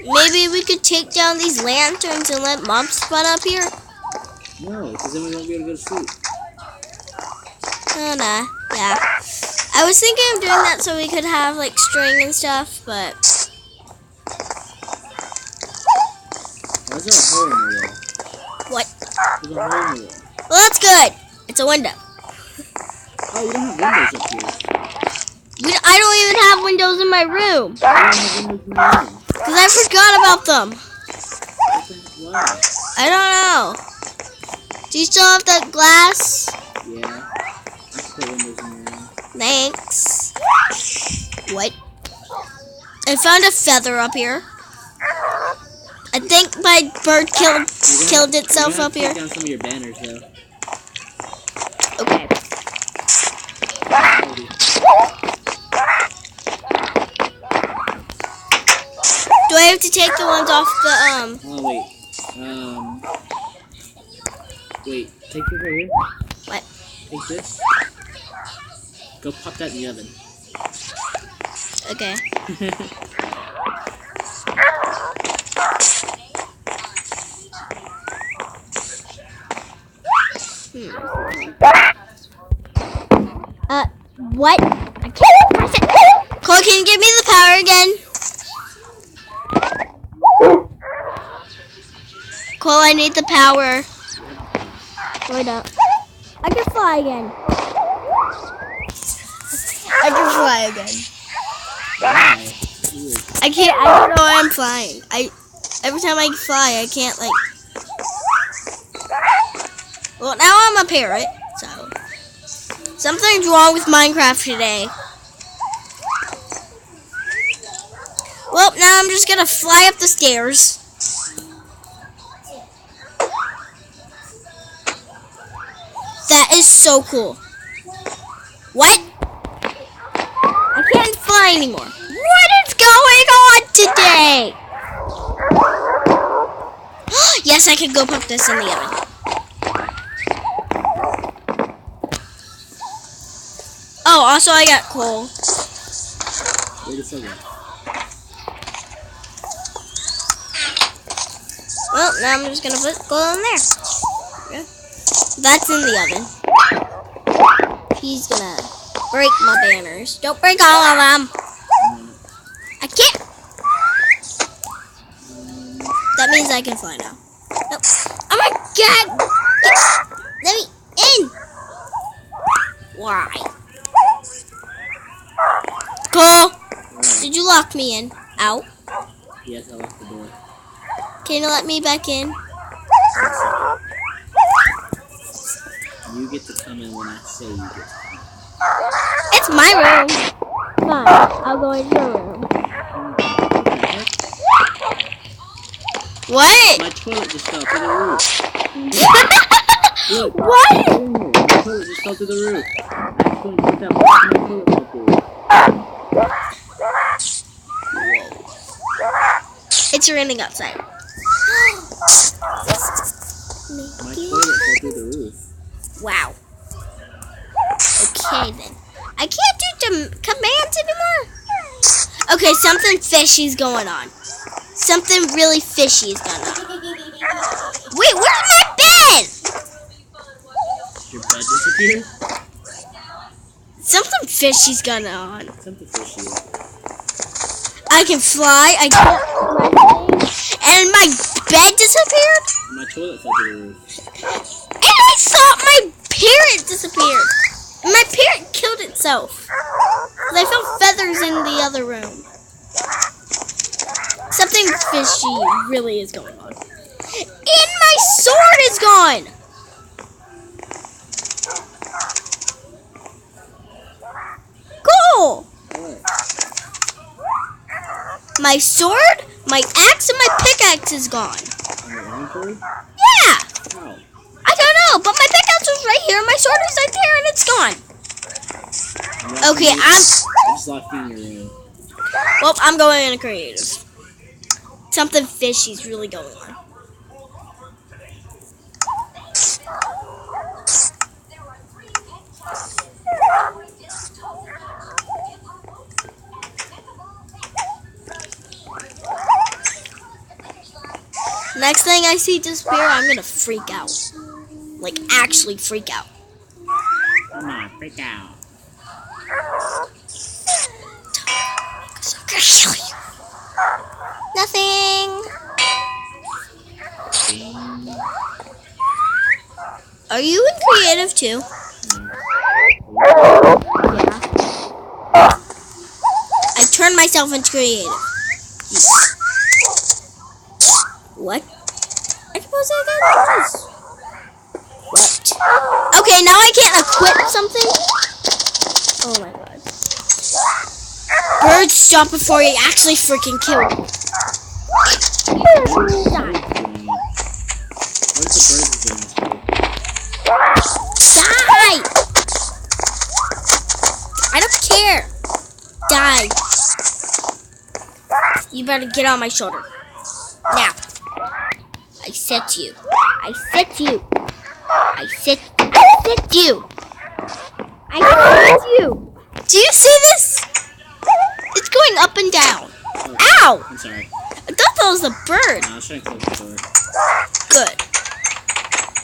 Maybe we could take down these lanterns and let mobs spawn up here? No, because then we won't be able to go to sleep. Oh, nah. Yeah. I was thinking of doing that so we could have, like, string and stuff, but... Why is there a hole in the wall? What? There's a hole in the wall. Well, that's good. It's a window. Oh, you don't have windows up here. I don't even have windows in my room. You don't have windows in your room. Because I forgot about them. Why? I don't know. Do you still have that glass? Yeah. I can put windows in your room. Thanks. What? I found a feather up here. I think my bird killed itself up here. Take down some of your banners, though. Okay. Do I have to take the ones off the Oh wait. Wait. Take this right here. What? Take this. Go pop that in the oven. Okay. What? I can't press it. Cole, can you give me the power again? Cole, I need the power. Wait up. I can fly again. I can fly again. I can't. I don't know why I'm flying. Every time I fly, I can't like. Well, now I'm a parrot, so something's wrong with Minecraft today. Well, now I'm just gonna fly up the stairs. That is so cool. What? I can't fly anymore. What is going on today? Yes, I can go put this in the oven. Oh, also I got coal. Wait a second. Well, now I'm just gonna put coal in there. Yeah. That's in the oven. He's gonna break my banners. Don't break all of them. I can't. That means I can fly now. Nope. Oh my god! Let me in. Why? Cole, did you lock me in? Out. Yes, I locked the door. Can you let me back in? You get to come in when I say you get to come in. It's my room. Fine, I'll go into your room. What? My toilet just fell through the roof. Look. What? My toilet just fell through the roof. I couldn't put that box in my toilet fell through. It's raining outside. My toilet fell through the roof. Wow. Okay then. I can't do commands anymore. Okay, something fishy's going on. Something really fishy is going on. Wait, where's my bed? Did your bed disappear? Something fishy's going on. Something fishy. I can fly. I can't. And my bed disappeared. My toilet fell through the roof. And I thought my parrot disappeared. And my parrot killed itself. 'Cause I found feathers in the other room. Something fishy really is going on. And my sword is gone. Cool. What? My sword, my axe, and my pickaxe is gone. On your inventory? Yeah. How? I don't know, but my pickaxe was right here, my sword is right there, and it's gone. Okay, I just locked you in your room. Well, I'm going into creative. Something fishy's really going on. Next thing I see disappear, I'm gonna freak out. Like, actually freak out. Come on, freak out. I'm gonna kill you. Nothing. Are you in creative too? Yeah. I turned myself into creative. What? I suppose I got this. What? Okay, now I can't equip something. Oh my god. Birds, stop before you actually freaking kill me. Die. What is the bird doing? Die! I don't care. Die. You better get on my shoulder. Now. I set you. I set you. I set you. I set you. Do you see this? It's going up and down. Oh, Ow! I'm sorry. I thought that was a bird. No, I was trying to close the door. Good.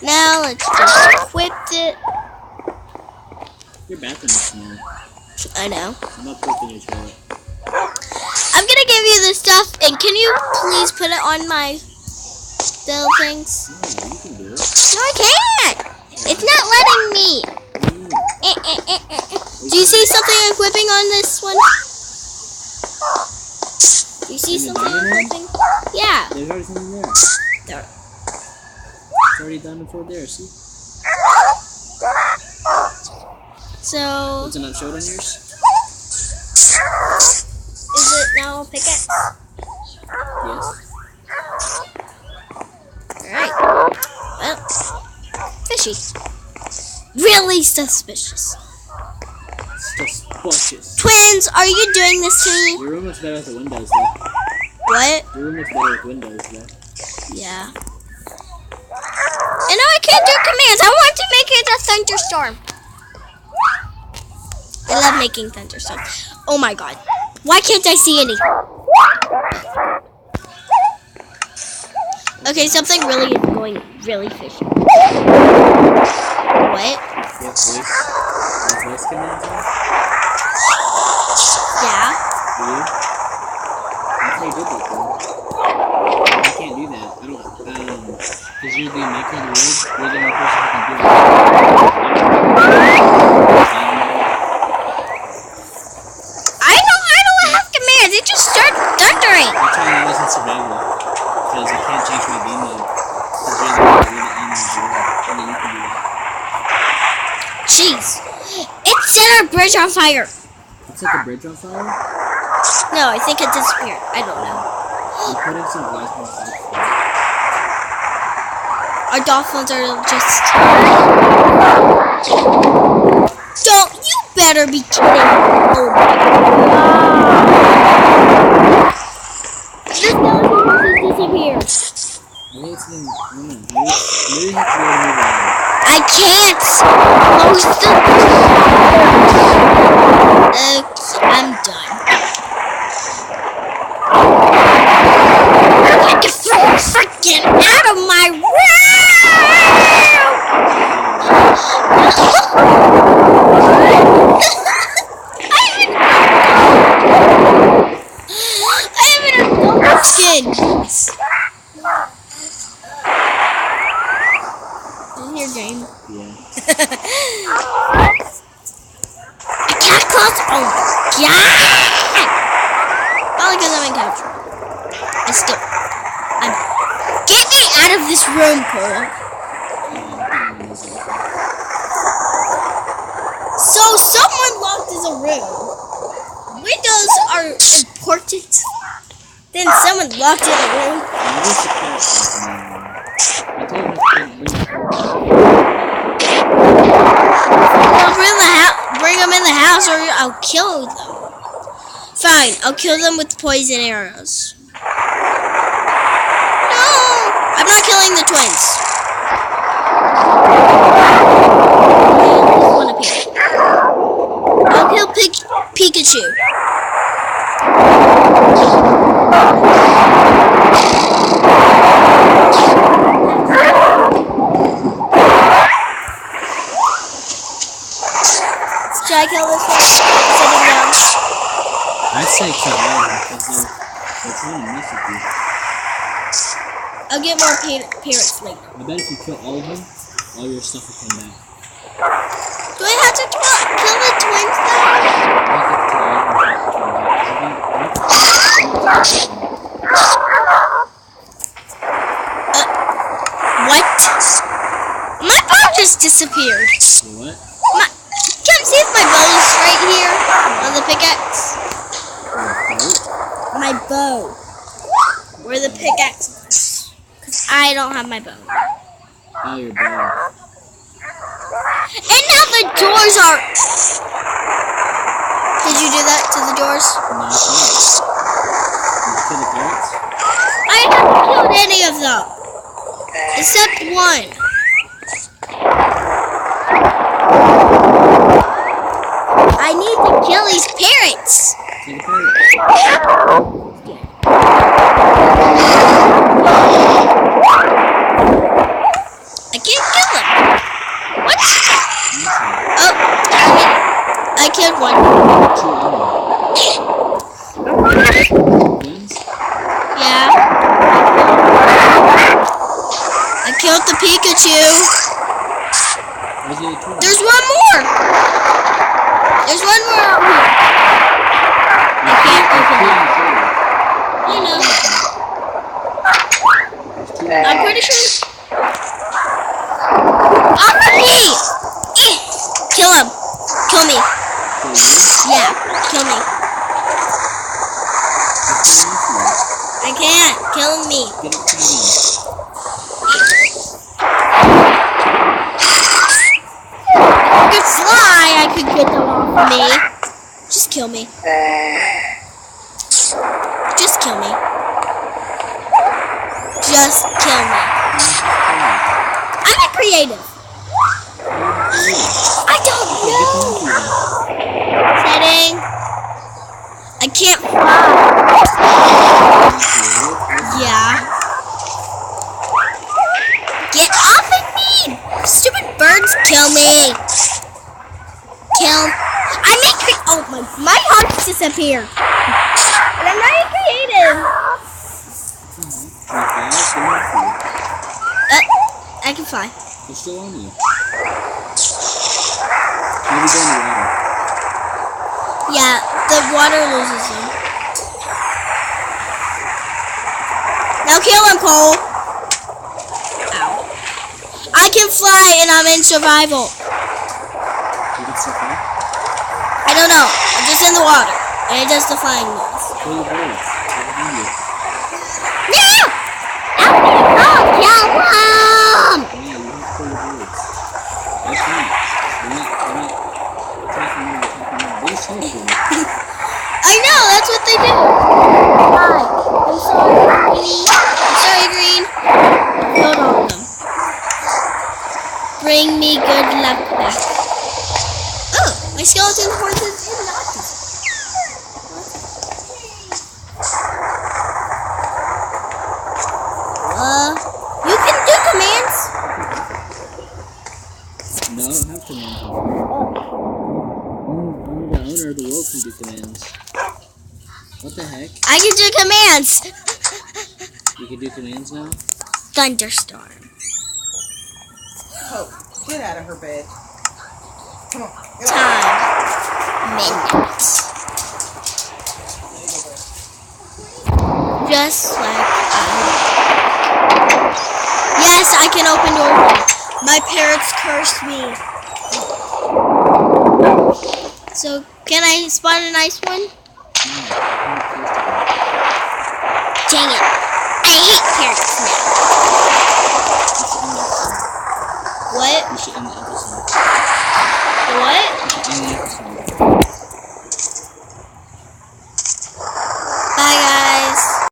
Now let's just equip it. Your bathroom is small. I know. I'm not putting your toilet. I'm gonna give you this stuff, and can you please put it on my little things? No, you can do it. No, I can't. It's not letting me. Do you see something equipping on this one? Do you see something equipping? Yeah. There's already something there. There. It's already done before there, see? So, What's it not showed on yours? is it now a pickaxe? Yes. Alright. Well, fishy. Really suspicious. Suspicious. Twins, are you doing this to me? Your room looks better with the windows, though. What? Your room looks better with windows, though. Yeah. And now I can't do commands. I want to make it a thunderstorm. I love making thunderstorms. Oh my god. Why can't I see any? Okay, something really is going really fishy. What? You have voice commands on? Yeah. Do you? That's how you did that, though. I can't do that. I don't, because you're the maker of the world, you're the only person who can do that. I don't have commands. It just started thundering. That's why I wasn't survival. Because I can't change my game mode. Because you're the aim of the world. Only you can do that. Jeez. It set our bridge on fire. It's like a bridge on fire? No, I think it disappeared. I don't know. You put in some glass on fire. Our dolphins are just... Don't, you better be kidding. Oh my god. This skeleton has disappeared. Maybe it's in, maybe you have to go move around. I can't. I'm done. Get the freaking out of my room! I have an adult skin. In your game. Yeah. I can't close. Oh my god! Probably because I'm in capture. Get me out of this room, Cole. So someone locked as a room. Windows are important. Then someone locked in a room. Maybe it's a character. I told him to bring it. Well, bring them in the house or I'll kill them. Fine, I'll kill them with poison arrows. No! I'm not killing the twins. There's one up here. I'll kill Pikachu. I kill this one sitting down? I'd say kill all of them because they're trying to mess with you. I'll get more parrots later. I bet if you kill all of them, all your stuff will come back. Do I have to kill the twins though? I think kill all of them will come back. What? My bow just disappeared. What? Can't see if my bow is right here on the pickaxe. My bow. Where the pickaxe was. Because I don't have my bow. Oh, your bow. And now the doors are... Did you do that to the doors? No, I can't. Did you kill the parrots? I haven't killed any of them. Except one. I need to kill these parrots. Kill the parrots. I can't kill them. What? Oh, I killed one. Twins? Yeah. I killed the Pikachu. Where's the other twin? There's one more. There's one more out here. I can't open it. I know. I'm pretty sure. Off of me! Kill him. Kill me. Yeah, kill me. I can't. Kill me. Get up to me. If I could fly, I could get them off of me. Just kill me. Just kill me. Just kill me. I'm a creative. I don't know. Setting. I can't fly. Yeah. Get off of me! Stupid birds kill me. Kill. I make oh my heart's disappeared. And I'm not creative. I can fly. They're still on you. Maybe go in the water. Yeah, the water loses them. Now kill him, Cole. Ow. I can fly and I'm in survival. You can survive? I don't know. I'm just in the water. And it does the flying noise. Kill the birds. They're behind you. No! I'm gonna kill him! Yeah, you have to kill the birds. I can't. They're not attacking me. They just help you. I know, that's what they do. Hi. I'm sorry, Green. I'm sorry, Green. Killed all of them. Bring me good luck back. Oh, my skeleton horse is hypnotized. You can do commands. No, I don't have commands. Only the owner of the world can do commands. What the heck? I can do commands. You can do commands now? Thunderstorm. Oh, get out of her bed. Come on. Get Time. Midnight. Just like yes, I can open doors. My parents cursed me. So, can I spawn a nice one? Dang it. I hate parrots now.